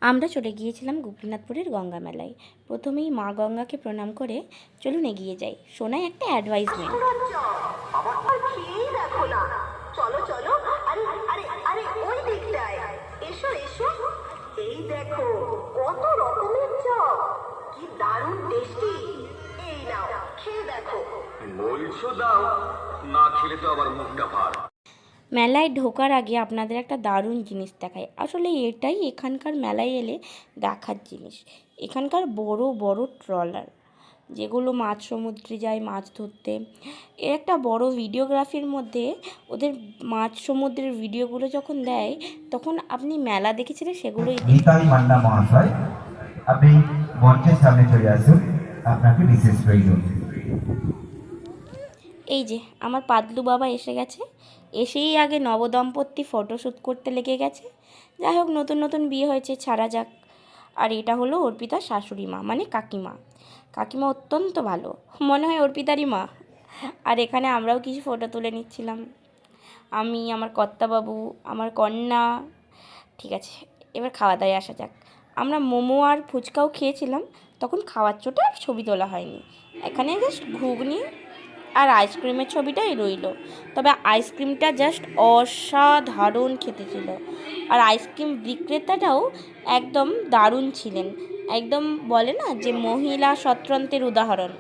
আমরা চলে গিয়েছিলাম গোপীনাথপুরের গঙ্গা মেলায়। প্রথমেই মা গঙ্গাকে প্রণাম করে চলুন এগিয়ে যাই। শোনায় একটা অ্যাডভাইসমেন্ট। চলো চলো, আরে আরে আরে ওই দিকটায় এসো এসো, এই দেখো কত রকমের চপ, কি দারুণ টেস্টি। এই নাও খেয়ে দেখো। বলছো দাও, না খেলে তো আবার মুখটা ভার। মেলায় ঢোকার আগে আপনাদের একটা দারুণ জিনিস দেখায়। আসলে এটাই এখানকার মেলায় এলে দেখার জিনিস। এখানকার বড় বড় ট্রলার, যেগুলো মাছ সমুদ্রে যায় মাছ ধরতে। এর একটা বড় ভিডিওগ্রাফির মধ্যে ওদের মাছ সমুদ্রের ভিডিওগুলো যখন দেয়, তখন আপনি মেলা দেখেছিলেন সেগুলোই নিতাই মান্না মহাশয়, আপনি মঞ্চের সামনে চলে আসুন, আপনাকে বিশেষ প্রয়োজন। এই যে আমার পাদলু বাবা এসে গেছে। এসেই আগে নবদম্পতি ফটোশ্যুট করতে লেগে গেছে। যাই হোক, নতুন নতুন বিয়ে হয়েছে, ছাড়া যাক। আর এটা হলো অর্পিতার শাশুড়ি মা, মানে কাকিমা। কাকিমা অত্যন্ত ভালো, মনে হয় অর্পিতারই মা। আর এখানে আমরাও কিছু ফটো তুলে নিচ্ছিলাম, আমি, আমার কর্তাবাবু, আমার কন্যা। ঠিক আছে, এবার খাওয়া দাওয়ায় আসা যাক। আমরা মোমো আর ফুচকাও খেয়েছিলাম, তখন খাওয়ার চোটে আর ছবি তোলা হয়নি। এখানে জাস্ট ঘুগনি আর আইসক্রিমের ছবিটাই রইল। তবে আইসক্রিমটা জাস্ট অসাধারণ খেতে ছিল। আর আইসক্রিম বিক্রেতাটাও একদম দারুণ ছিলেন। একদম বলে না যে মহিলা স্বতন্ত্রের উদাহরণ।